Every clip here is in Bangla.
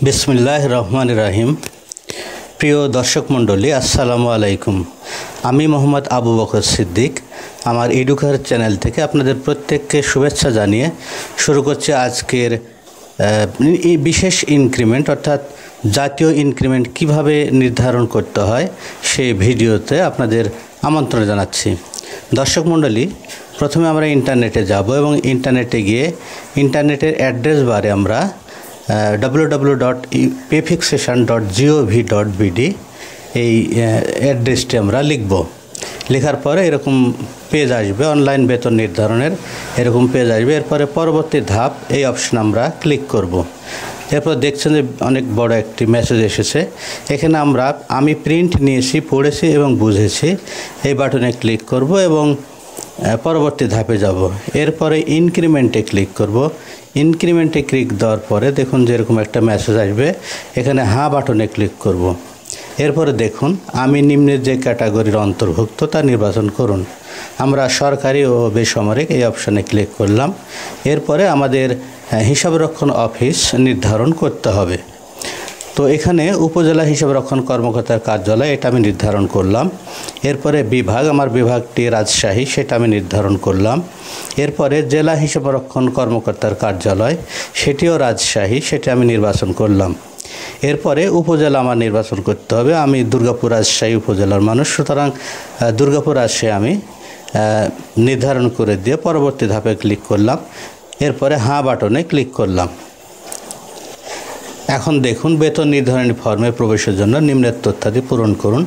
बिस्मिल्लाहिर रहमानिर रहीम। प्रिय दर्शक मंडली আসসালামু আলাইকুম। আমি মোহাম্মদ আবু বকর সিদ্দিক আমার এডুকার চ্যানেল থেকে আপনাদের প্রত্যেককে শুভেচ্ছা জানিয়ে শুরু করছি আজকের এই বিশেষ ইনক্রিমেন্ট অর্থাৎ জাতীয় ইনক্রিমেন্ট কিভাবে নির্ধারণ করতে হয় সেই ভিডিওতে আপনাদের আমন্ত্রণ জানাচ্ছি। দর্শক মণ্ডলী, প্রথমে আমরা ইন্টারনেটে যাব এবং ইন্টারনেটে গিয়ে ইন্টারনেটের অ্যাড্রেস বারে আমরা www.payfixation.gov.bd এই অ্যাড্রেসটি আমরা লিখব। লেখার পরে এরকম পেজ আসবে, অনলাইন বেতন নির্ধারণের এরকম পেজ আসবে। এরপরে পরবর্তী ধাপ এই অপশন আমরা ক্লিক করব। এরপর দেখছেন যে অনেক বড় একটি মেসেজ এসেছে। এখানে আমি প্রিন্ট নিয়েছি, পড়েছি এবং বুঝেছি এই বাটনে ক্লিক করব এবং পরবর্তী ধাপে যাব। এরপরে ইনক্রিমেন্টে ক্লিক করব। ইনক্রিমেন্টে ক্লিক দেওয়ার পরে দেখুন যে এরকম একটা মেসেজ আসবে, এখানে হ্যাঁ বাটনে ক্লিক করব। এরপরে দেখুন আমি নিম্নের যে ক্যাটাগরির অন্তর্ভুক্ত তা নির্বাচন করুন। আমরা সরকারি ও বেসামরিক এই অপশানে ক্লিক করলাম। এরপরে আমাদের হিসাবরক্ষণ অফিস নির্ধারণ করতে হবে। তো এখানে উপজেলা হিসাবরক্ষণ কর্মকর্তার কার্যালয় এটা আমি নির্ধারণ করলাম। এরপরে বিভাগ, আমার বিভাগটি রাজশাহী, সেটা আমি নির্ধারণ করলাম। এরপরে জেলা হিসাবরক্ষণ কর্মকর্তার কার্যালয় সেটিও রাজশাহী, সেটা আমি নির্বাচন করলাম। এরপরে উপজেলা আমার নির্বাচন করতে হবে। আমি দুর্গাপুর রাজশাহী উপজেলার মানুষ, সুতরাং দুর্গাপুর রাজশাহী আমি নির্ধারণ করে দিয়ে পরবর্তী ধাপে ক্লিক করলাম। এরপরে হ্যাঁ বাটনে ক্লিক করলাম। এখন দেখুন বেতন নির্ধারণী ফর্মে প্রবেশের জন্য নিম্নের তথ্যাদি পূরণ করুন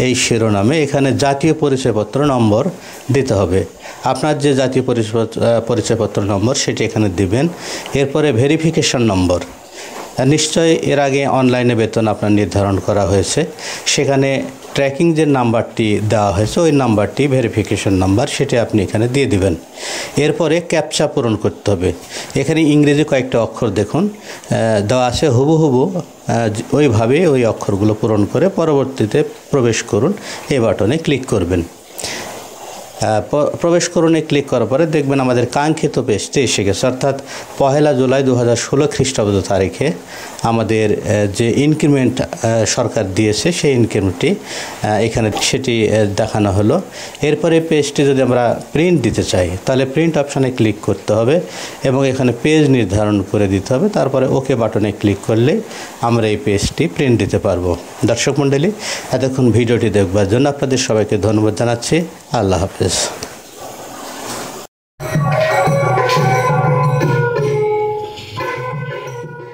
এই শিরোনামে এখানে জাতীয় পরিচয়পত্র নম্বর দিতে হবে। আপনার যে জাতীয় পরিচয়পত্র নম্বর সেটি এখানে দিবেন। এরপরে ভেরিফিকেশন নম্বর, নিশ্চয়ই এর আগে অনলাইনে বেতন আপনার নির্ধারণ করা হয়েছে, সেখানে ট্র্যাকিং যে নাম্বারটি দেওয়া হয়েছে ওই নাম্বারটি ভেরিফিকেশন নাম্বার, সেটি আপনি এখানে দিয়ে দিবেন। এরপরে ক্যাপচা পূরণ করতে হবে। এখানে ইংরেজি কয়েকটা অক্ষর দেখুন দেওয়া আছে, হুবহু ওইভাবে ওই অক্ষরগুলো পূরণ করে পরবর্তীতে প্রবেশ করুন এই বাটনে ক্লিক করবেন। প্রবেশ করুনে ক্লিক করার পরে দেখবেন আমাদের কাঙ্ক্ষিত পেজটি এসে গেছে, অর্থাৎ 1 জুলাই 2016 খ্রিস্টাব্দ তারিখে আমাদের যে ইনক্রিমেন্ট সরকার দিয়েছে সেই ইনক্রিমেন্টটি এখানে সেটি দেখানো হলো। এরপরে পেজটি যদি আমরা প্রিন্ট দিতে চাই তাহলে প্রিন্ট অপশানে ক্লিক করতে হবে এবং এখানে পেজ নির্ধারণ করে দিতে হবে। তারপরে ওকে বাটনে ক্লিক করলে আমরা এই পেজটি প্রিন্ট দিতে পারবো। দর্শক মণ্ডলী, এতক্ষণ ভিডিওটি দেখবার জন্য আপনাদের সবাইকে ধন্যবাদ জানাচ্ছি। আল্লাহ হাফেজ।